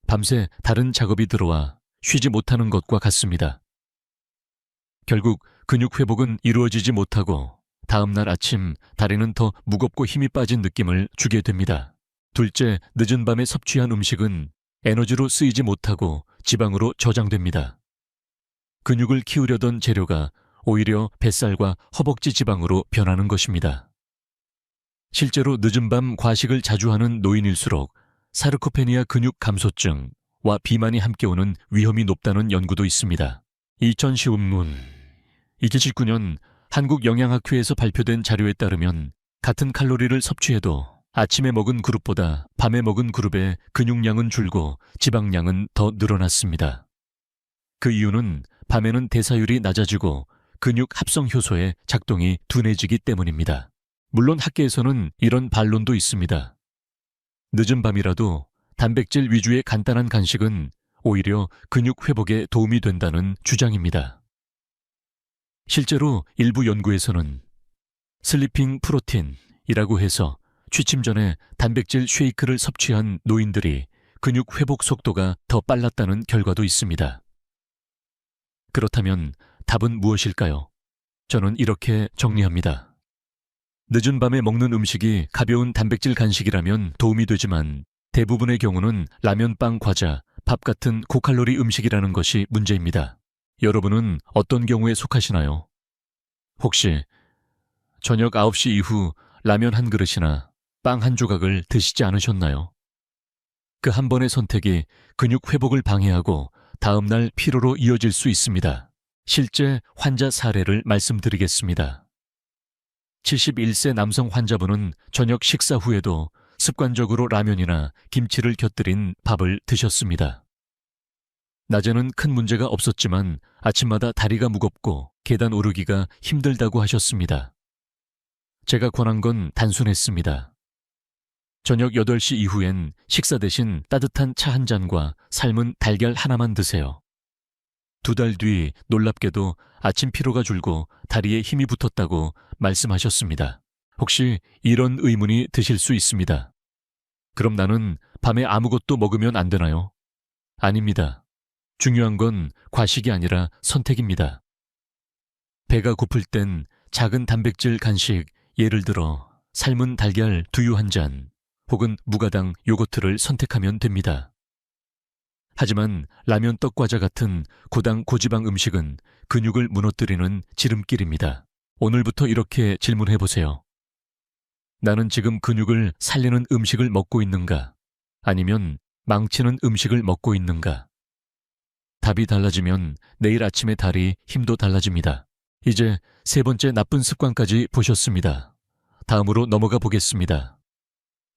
Speaker 1: 밤새 다른 작업이 들어와 쉬지 못하는 것과 같습니다. 결국 근육 회복은 이루어지지 못하고 다음날 아침 다리는 더 무겁고 힘이 빠진 느낌을 주게 됩니다. 둘째, 늦은 밤에 섭취한 음식은 에너지로 쓰이지 못하고 지방으로 저장됩니다. 근육을 키우려던 재료가 오히려 뱃살과 허벅지 지방으로 변하는 것입니다. 실제로 늦은 밤 과식을 자주 하는 노인일수록 사르코페니아 근육 감소증과 비만이 함께 오는 위험이 높다는 연구도 있습니다. 2019년 한국영양학회에서 발표된 자료에 따르면 같은 칼로리를 섭취해도 아침에 먹은 그룹보다 밤에 먹은 그룹의 근육량은 줄고 지방량은 더 늘어났습니다. 그 이유는 밤에는 대사율이 낮아지고 근육 합성 효소의 작동이 둔해지기 때문입니다. 물론 학계에서는 이런 반론도 있습니다. 늦은 밤이라도 단백질 위주의 간단한 간식은 오히려 근육 회복에 도움이 된다는 주장입니다. 실제로 일부 연구에서는 슬리핑 프로틴이라고 해서 취침 전에 단백질 쉐이크를 섭취한 노인들이 근육 회복 속도가 더 빨랐다는 결과도 있습니다. 그렇다면 답은 무엇일까요? 저는 이렇게 정리합니다. 늦은 밤에 먹는 음식이 가벼운 단백질 간식이라면 도움이 되지만 대부분의 경우는 라면, 빵, 과자, 밥 같은 고칼로리 음식이라는 것이 문제입니다. 여러분은 어떤 경우에 속하시나요? 혹시 저녁 9시 이후 라면 한 그릇이나 빵 한 조각을 드시지 않으셨나요? 그 한 번의 선택이 근육 회복을 방해하고 다음날 피로로 이어질 수 있습니다. 실제 환자 사례를 말씀드리겠습니다. 71세 남성 환자분은 저녁 식사 후에도 습관적으로 라면이나 김치를 곁들인 밥을 드셨습니다. 낮에는 큰 문제가 없었지만 아침마다 다리가 무겁고 계단 오르기가 힘들다고 하셨습니다. 제가 권한 건 단순했습니다. 저녁 8시 이후엔 식사 대신 따뜻한 차 한 잔과 삶은 달걀 하나만 드세요. 2달 뒤 놀랍게도 아침 피로가 줄고 다리에 힘이 붙었다고 말씀하셨습니다. 혹시 이런 의문이 드실 수 있습니다. 그럼 나는 밤에 아무것도 먹으면 안 되나요? 아닙니다. 중요한 건 과식이 아니라 선택입니다. 배가 고플 땐 작은 단백질 간식, 예를 들어 삶은 달걀 두유 한 잔 혹은 무가당 요거트를 선택하면 됩니다. 하지만 라면, 떡, 과자 같은 고당, 고지방 음식은 근육을 무너뜨리는 지름길입니다. 오늘부터 이렇게 질문해보세요. 나는 지금 근육을 살리는 음식을 먹고 있는가? 아니면 망치는 음식을 먹고 있는가? 답이 달라지면 내일 아침의 다리 힘도 달라집니다. 이제 세 번째 나쁜 습관까지 보셨습니다. 다음으로 넘어가 보겠습니다.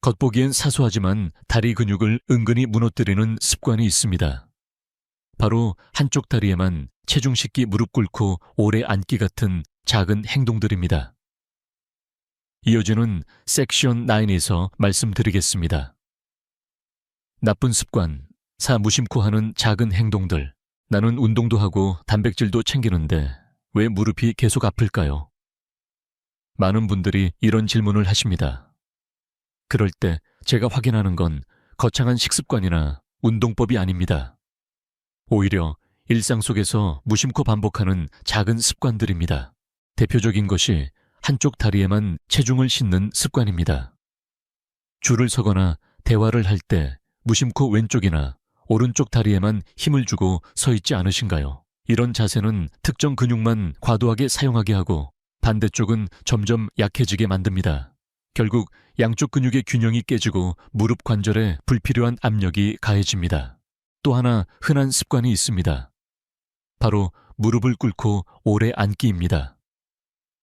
Speaker 1: 겉보기엔 사소하지만 다리 근육을 은근히 무너뜨리는 습관이 있습니다. 바로 한쪽 다리에만 체중 싣기 무릎 꿇고 오래 앉기 같은 작은 행동들입니다. 이어지는 섹션 9에서 말씀드리겠습니다. 나쁜 습관, 무심코 하는 작은 행동들. 나는 운동도 하고 단백질도 챙기는데 왜 무릎이 계속 아플까요? 많은 분들이 이런 질문을 하십니다. 그럴 때 제가 확인하는 건 거창한 식습관이나 운동법이 아닙니다. 오히려 일상 속에서 무심코 반복하는 작은 습관들입니다. 대표적인 것이 한쪽 다리에만 체중을 싣는 습관입니다. 줄을 서거나 대화를 할 때 무심코 왼쪽이나 오른쪽 다리에만 힘을 주고 서 있지 않으신가요? 이런 자세는 특정 근육만 과도하게 사용하게 하고 반대쪽은 점점 약해지게 만듭니다. 결국 양쪽 근육의 균형이 깨지고 무릎 관절에 불필요한 압력이 가해집니다. 또 하나 흔한 습관이 있습니다. 바로 무릎을 꿇고 오래 앉기입니다.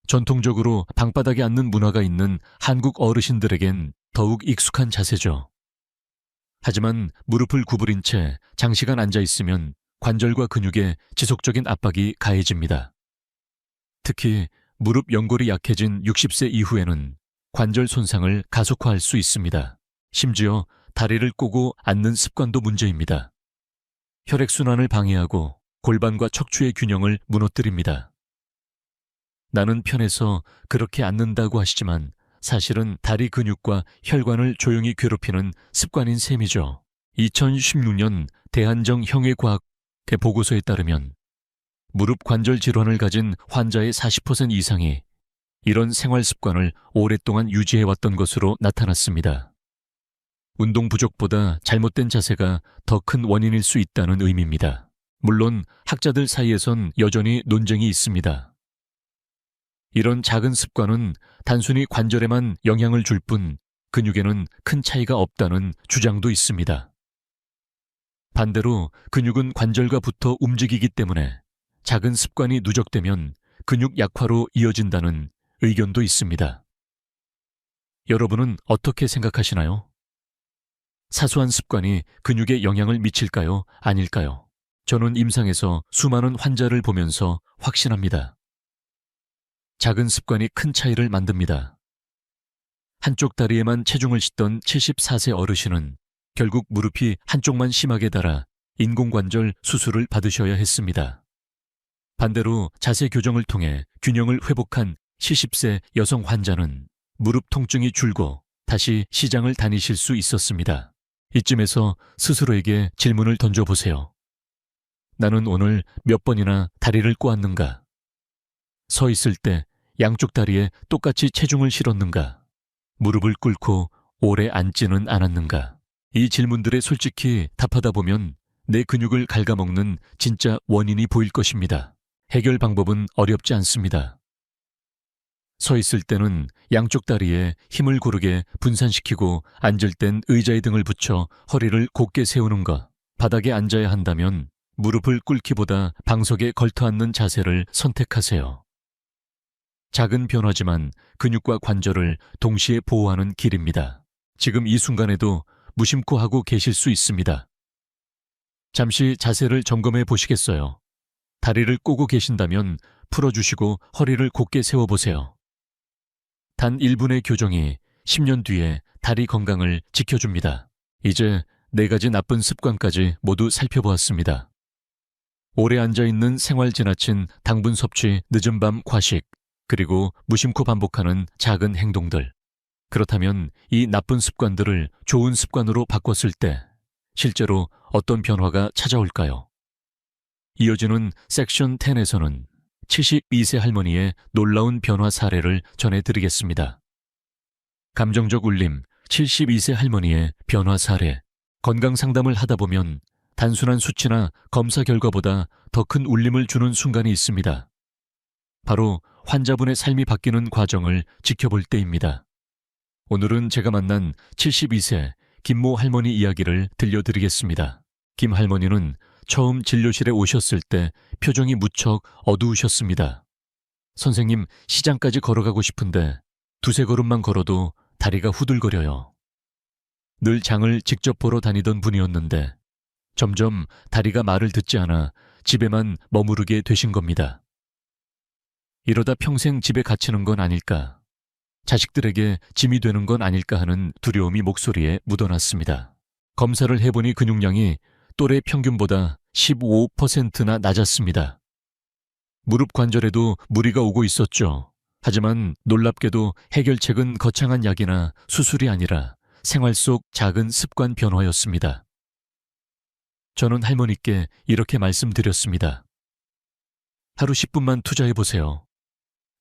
Speaker 1: 전통적으로 방바닥에 앉는 문화가 있는 한국 어르신들에겐 더욱 익숙한 자세죠. 하지만 무릎을 구부린 채 장시간 앉아 있으면 관절과 근육에 지속적인 압박이 가해집니다. 특히 무릎 연골이 약해진 60세 이후에는 관절 손상을 가속화할 수 있습니다. 심지어 다리를 꼬고 앉는 습관도 문제입니다. 혈액순환을 방해하고 골반과 척추의 균형을 무너뜨립니다. 나는 편해서 그렇게 앉는다고 하시지만 사실은 다리 근육과 혈관을 조용히 괴롭히는 습관인 셈이죠. 2016년 대한정형외과학회 보고서에 따르면 무릎 관절 질환을 가진 환자의 40% 이상이 이런 생활 습관을 오랫동안 유지해왔던 것으로 나타났습니다. 운동 부족보다 잘못된 자세가 더 큰 원인일 수 있다는 의미입니다. 물론 학자들 사이에선 여전히 논쟁이 있습니다. 이런 작은 습관은 단순히 관절에만 영향을 줄 뿐 근육에는 큰 차이가 없다는 주장도 있습니다. 반대로 근육은 관절과 붙어 움직이기 때문에 작은 습관이 누적되면 근육 약화로 이어진다는 의견도 있습니다. 여러분은 어떻게 생각하시나요? 사소한 습관이 근육에 영향을 미칠까요? 아닐까요? 저는 임상에서 수많은 환자를 보면서 확신합니다. 작은 습관이 큰 차이를 만듭니다. 한쪽 다리에만 체중을 싣던 74세 어르신은 결국 무릎이 한쪽만 심하게 닳아 인공관절 수술을 받으셔야 했습니다. 반대로 자세 교정을 통해 균형을 회복한 70세 여성 환자는 무릎 통증이 줄고 다시 시장을 다니실 수 있었습니다. 이쯤에서 스스로에게 질문을 던져보세요. 나는 오늘 몇 번이나 다리를 꼬았는가? 서 있을 때 양쪽 다리에 똑같이 체중을 실었는가? 무릎을 꿇고 오래 앉지는 않았는가? 이 질문들에 솔직히 답하다 보면 내 근육을 갉아먹는 진짜 원인이 보일 것입니다. 해결 방법은 어렵지 않습니다. 서 있을 때는 양쪽 다리에 힘을 고르게 분산시키고 앉을 땐 의자에 등을 붙여 허리를 곧게 세우는 것. 바닥에 앉아야 한다면 무릎을 꿇기보다 방석에 걸터앉는 자세를 선택하세요. 작은 변화지만 근육과 관절을 동시에 보호하는 길입니다. 지금 이 순간에도 무심코 하고 계실 수 있습니다. 잠시 자세를 점검해 보시겠어요? 다리를 꼬고 계신다면 풀어주시고 허리를 곧게 세워보세요. 단 1분의 교정이 10년 뒤에 다리 건강을 지켜줍니다. 이제 4가지 나쁜 습관까지 모두 살펴보았습니다. 오래 앉아있는 생활 지나친 당분 섭취, 늦은 밤 과식, 그리고 무심코 반복하는 작은 행동들. 그렇다면 이 나쁜 습관들을 좋은 습관으로 바꿨을 때 실제로 어떤 변화가 찾아올까요? 이어지는 섹션 10에서는 72세 할머니의 놀라운 변화 사례를 전해드리겠습니다. 감정적 울림, 72세 할머니의 변화 사례. 건강 상담을 하다 보면 단순한 수치나 검사 결과보다 더 큰 울림을 주는 순간이 있습니다. 바로 환자분의 삶이 바뀌는 과정을 지켜볼 때입니다. 오늘은 제가 만난 72세 김모 할머니 이야기를 들려드리겠습니다. 김 할머니는 처음 진료실에 오셨을 때 표정이 무척 어두우셨습니다. 선생님, 시장까지 걸어가고 싶은데 2-3걸음만 걸어도 다리가 후들거려요. 늘 장을 직접 보러 다니던 분이었는데 점점 다리가 말을 듣지 않아 집에만 머무르게 되신 겁니다. 이러다 평생 집에 갇히는 건 아닐까, 자식들에게 짐이 되는 건 아닐까 하는 두려움이 목소리에 묻어났습니다. 검사를 해보니 근육량이 또래 평균보다 15%나 낮았습니다. 무릎 관절에도 무리가 오고 있었죠. 하지만 놀랍게도 해결책은 거창한 약이나 수술이 아니라 생활 속 작은 습관 변화였습니다. 저는 할머니께 이렇게 말씀드렸습니다. 하루 10분만 투자해보세요.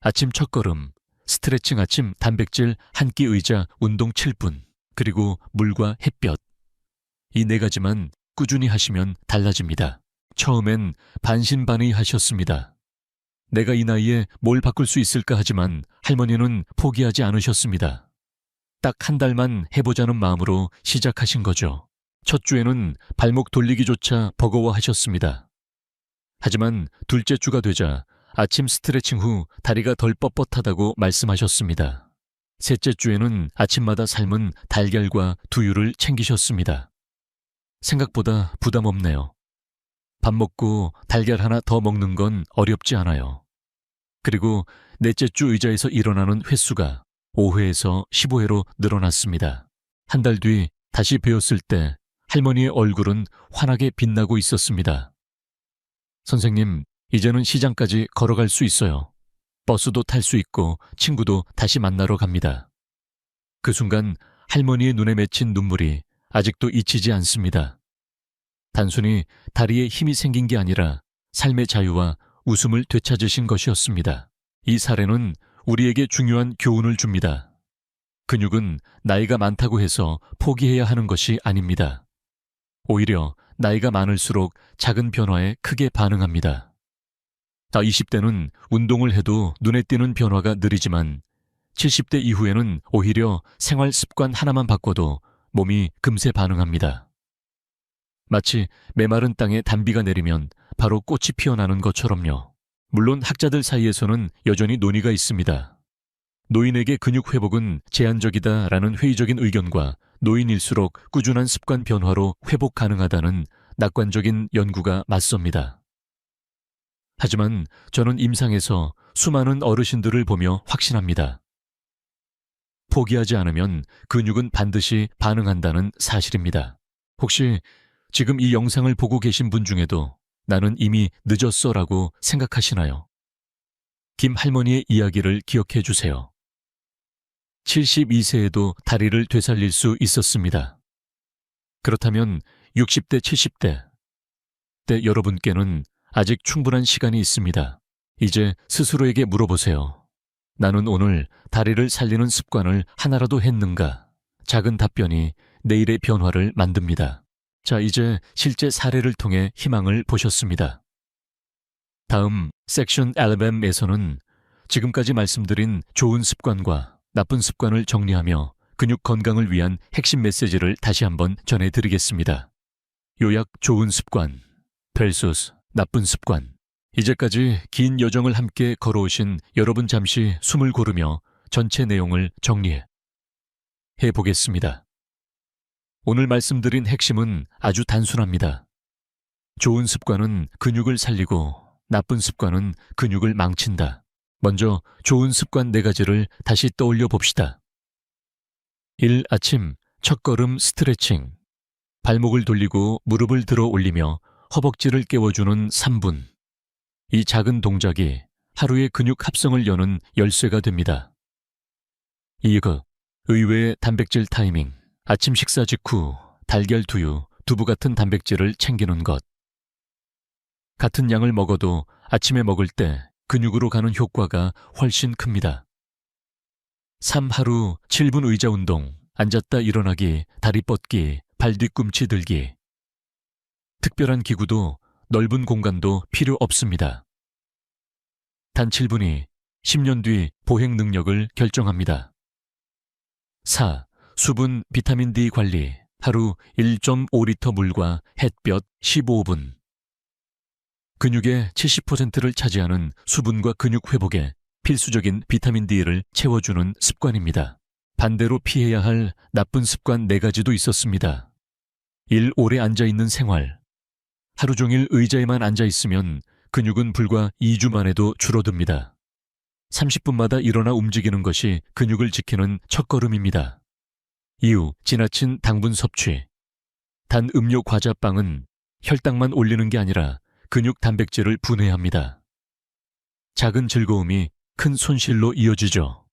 Speaker 1: 아침 첫걸음, 스트레칭 아침 단백질 한 끼 의자 운동 7분, 그리고 물과 햇볕. 이 4가지만 꾸준히 하시면 달라집니다. 처음엔 반신반의하셨습니다. 내가 이 나이에 뭘 바꿀 수 있을까 하지만 할머니는 포기하지 않으셨습니다. 딱 1달만 해보자는 마음으로 시작하신 거죠. 첫 주에는 발목 돌리기조차 버거워하셨습니다. 하지만 둘째 주가 되자 아침 스트레칭 후 다리가 덜 뻣뻣하다고 말씀하셨습니다. 셋째 주에는 아침마다 삶은 달걀과 두유를 챙기셨습니다. 생각보다 부담 없네요. 밥 먹고 달걀 하나 더 먹는 건 어렵지 않아요. 그리고 넷째 주 의자에서 일어나는 횟수가 5회에서 15회로 늘어났습니다. 한 달 뒤 다시 배웠을 때 할머니의 얼굴은 환하게 빛나고 있었습니다. 선생님, 이제는 시장까지 걸어갈 수 있어요. 버스도 탈 수 있고 친구도 다시 만나러 갑니다. 그 순간 할머니의 눈에 맺힌 눈물이 아직도 잊히지 않습니다. 단순히 다리에 힘이 생긴 게 아니라 삶의 자유와 웃음을 되찾으신 것이었습니다. 이 사례는 우리에게 중요한 교훈을 줍니다. 근육은 나이가 많다고 해서 포기해야 하는 것이 아닙니다. 오히려 나이가 많을수록 작은 변화에 크게 반응합니다. 20대는 운동을 해도 눈에 띄는 변화가 느리지만 70대 이후에는 오히려 생활 습관 하나만 바꿔도 몸이 금세 반응합니다. 마치 메마른 땅에 단비가 내리면 바로 꽃이 피어나는 것처럼요. 물론 학자들 사이에서는 여전히 논의가 있습니다. 노인에게 근육 회복은 제한적이다라는 회의적인 의견과 노인일수록 꾸준한 습관 변화로 회복 가능하다는 낙관적인 연구가 맞섭니다. 하지만 저는 임상에서 수많은 어르신들을 보며 확신합니다. 포기하지 않으면 근육은 반드시 반응한다는 사실입니다. 혹시 지금 이 영상을 보고 계신 분 중에도 나는 이미 늦었어라고 생각하시나요? 김 할머니의 이야기를 기억해 주세요. 72세에도 다리를 되살릴 수 있었습니다. 그렇다면 60대, 70대 때 여러분께는 아직 충분한 시간이 있습니다. 이제 스스로에게 물어보세요. 나는 오늘 다리를 살리는 습관을 하나라도 했는가? 작은 답변이 내일의 변화를 만듭니다. 자, 이제 실제 사례를 통해 희망을 보셨습니다. 다음 섹션 LMM에서는 지금까지 말씀드린 좋은 습관과 나쁜 습관을 정리하며 근육 건강을 위한 핵심 메시지를 다시 한번 전해드리겠습니다. 요약 좋은 습관 vs 나쁜 습관. 이제까지 긴 여정을 함께 걸어오신 여러분 잠시 숨을 고르며 전체 내용을 정리해 보겠습니다. 오늘 말씀드린 핵심은 아주 단순합니다. 좋은 습관은 근육을 살리고 나쁜 습관은 근육을 망친다. 먼저 좋은 습관 4가지를 다시 떠올려 봅시다. 1. 아침 첫걸음 스트레칭. 발목을 돌리고 무릎을 들어 올리며 허벅지를 깨워주는 3분. 이 작은 동작이 하루의 근육 합성을 여는 열쇠가 됩니다. 2. 의외의 단백질 타이밍. 아침 식사 직후 달걀, 두유, 두부 같은 단백질을 챙기는 것. 같은 양을 먹어도 아침에 먹을 때 근육으로 가는 효과가 훨씬 큽니다. 3. 하루 7분 의자 운동. 앉았다 일어나기, 다리 뻗기, 발 뒤꿈치 들기. 특별한 기구도 넓은 공간도 필요 없습니다. 단 7분이 10년 뒤 보행 능력을 결정합니다. 4. 수분, 비타민 D 관리. 하루 1.5리터 물과 햇볕 15분. 근육의 70%를 차지하는 수분과 근육 회복에 필수적인 비타민 D를 채워주는 습관입니다. 반대로 피해야 할 나쁜 습관 4가지도 있었습니다. 1. 오래 앉아있는 생활. 하루 종일 의자에만 앉아있으면 근육은 불과 2주 만에도 줄어듭니다. 30분마다 일어나 움직이는 것이 근육을 지키는 첫걸음입니다. 이후 지나친 당분 섭취. 단 음료 과자빵은 혈당만 올리는 게 아니라 근육 단백질을 분해합니다. 작은 즐거움이 큰 손실로 이어지죠.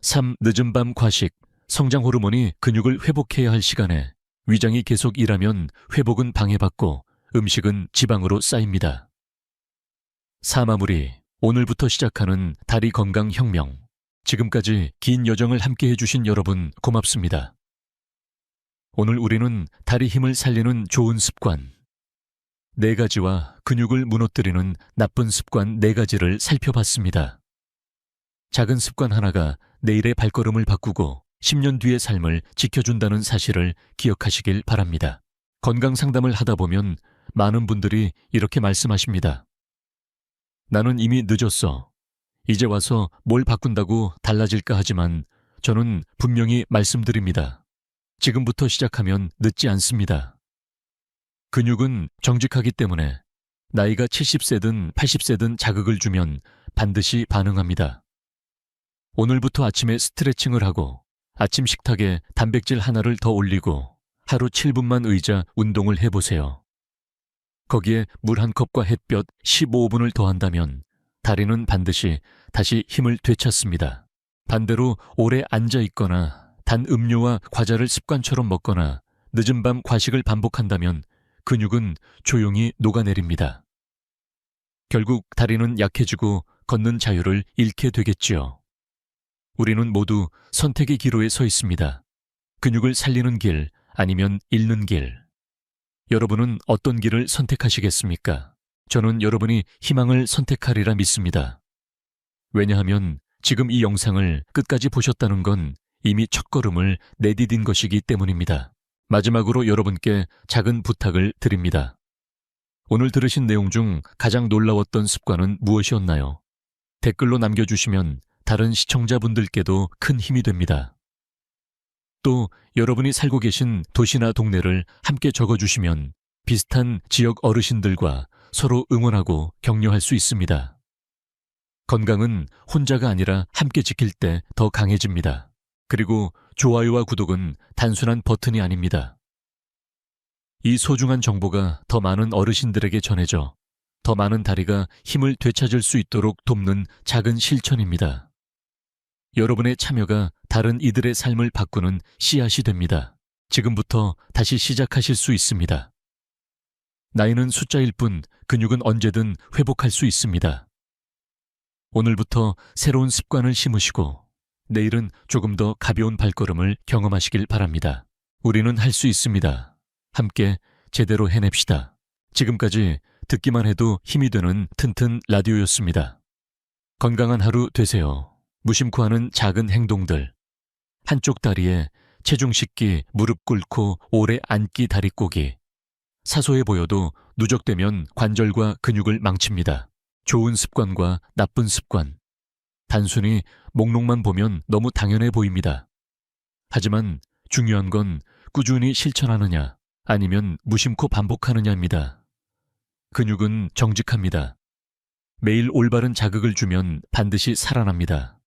Speaker 1: 3. 늦은 밤 과식. 성장 호르몬이 근육을 회복해야 할 시간에 위장이 계속 일하면 회복은 방해받고 음식은 지방으로 쌓입니다. 4. 마무리. 오늘부터 시작하는 다리 건강 혁명. 지금까지 긴 여정을 함께 해주신 여러분 고맙습니다. 오늘 우리는 다리 힘을 살리는 좋은 습관 4가지와 근육을 무너뜨리는 나쁜 습관 4가지를 살펴봤습니다. 작은 습관 하나가 내일의 발걸음을 바꾸고 10년 뒤의 삶을 지켜준다는 사실을 기억하시길 바랍니다. 건강 상담을 하다 보면 많은 분들이 이렇게 말씀하십니다. 나는 이미 늦었어. 이제 와서 뭘 바꾼다고 달라질까 하지만 저는 분명히 말씀드립니다. 지금부터 시작하면 늦지 않습니다. 근육은 정직하기 때문에 나이가 70세든 80세든 자극을 주면 반드시 반응합니다. 오늘부터 아침에 스트레칭을 하고 아침 식탁에 단백질 하나를 더 올리고 하루 7분만 의자 운동을 해보세요. 거기에 물 한 컵과 햇볕 15분을 더한다면 다리는 반드시 다시 힘을 되찾습니다. 반대로 오래 앉아 있거나 단 음료와 과자를 습관처럼 먹거나 늦은 밤 과식을 반복한다면 근육은 조용히 녹아내립니다. 결국 다리는 약해지고 걷는 자유를 잃게 되겠지요. 우리는 모두 선택의 기로에 서 있습니다. 근육을 살리는 길 아니면 잃는 길. 여러분은 어떤 길을 선택하시겠습니까? 저는 여러분이 희망을 선택하리라 믿습니다. 왜냐하면 지금 이 영상을 끝까지 보셨다는 건 이미 첫걸음을 내디딘 것이기 때문입니다. 마지막으로 여러분께 작은 부탁을 드립니다. 오늘 들으신 내용 중 가장 놀라웠던 습관은 무엇이었나요? 댓글로 남겨주시면 다른 시청자분들께도 큰 힘이 됩니다. 또 여러분이 살고 계신 도시나 동네를 함께 적어주시면 비슷한 지역 어르신들과 서로 응원하고 격려할 수 있습니다. 건강은 혼자가 아니라 함께 지킬 때 더 강해집니다. 그리고 좋아요와 구독은 단순한 버튼이 아닙니다. 이 소중한 정보가 더 많은 어르신들에게 전해져 더 많은 다리가 힘을 되찾을 수 있도록 돕는 작은 실천입니다. 여러분의 참여가 다른 이들의 삶을 바꾸는 씨앗이 됩니다. 지금부터 다시 시작하실 수 있습니다. 나이는 숫자일 뿐 근육은 언제든 회복할 수 있습니다. 오늘부터 새로운 습관을 심으시고 내일은 조금 더 가벼운 발걸음을 경험하시길 바랍니다. 우리는 할 수 있습니다. 함께 제대로 해냅시다. 지금까지 듣기만 해도 힘이 되는 튼튼 라디오였습니다. 건강한 하루 되세요. 무심코 하는 작은 행동들. 한쪽 다리에 체중 싣기, 무릎 꿇고 오래 앉기 다리 꼬기. 사소해 보여도 누적되면 관절과 근육을 망칩니다. 좋은 습관과 나쁜 습관. 단순히 목록만 보면 너무 당연해 보입니다. 하지만 중요한 건 꾸준히 실천하느냐 아니면 무심코 반복하느냐입니다. 근육은 정직합니다. 매일 올바른 자극을 주면 반드시 살아납니다.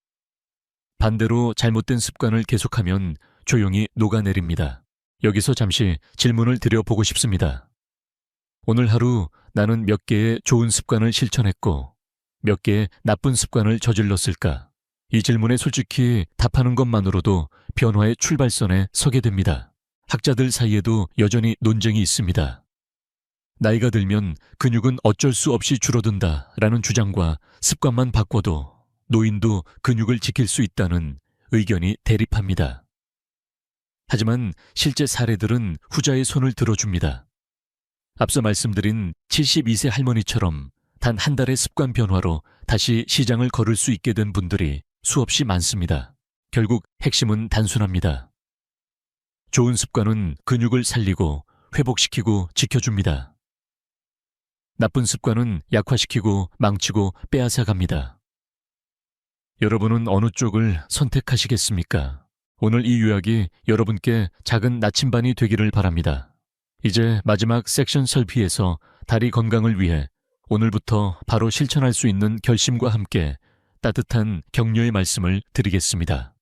Speaker 1: 반대로 잘못된 습관을 계속하면 조용히 녹아내립니다. 여기서 잠시 질문을 드려보고 싶습니다. 오늘 하루 나는 몇 개의 좋은 습관을 실천했고 몇 개의 나쁜 습관을 저질렀을까? 이 질문에 솔직히 답하는 것만으로도 변화의 출발선에 서게 됩니다. 학자들 사이에도 여전히 논쟁이 있습니다. 나이가 들면 근육은 어쩔 수 없이 줄어든다라는 주장과 습관만 바꿔도 노인도 근육을 지킬 수 있다는 의견이 대립합니다. 하지만 실제 사례들은 후자의 손을 들어줍니다. 앞서 말씀드린 72세 할머니처럼 단 한 달의 습관 변화로 다시 시장을 걸을 수 있게 된 분들이 수없이 많습니다. 결국 핵심은 단순합니다. 좋은 습관은 근육을 살리고 회복시키고 지켜줍니다. 나쁜 습관은 약화시키고 망치고 빼앗아갑니다. 여러분은 어느 쪽을 선택하시겠습니까? 오늘 이 요약이 여러분께 작은 나침반이 되기를 바랍니다. 이제 마지막 섹션 설피에서 다리 건강을 위해 오늘부터 바로 실천할 수 있는 결심과 함께 따뜻한 격려의 말씀을 드리겠습니다.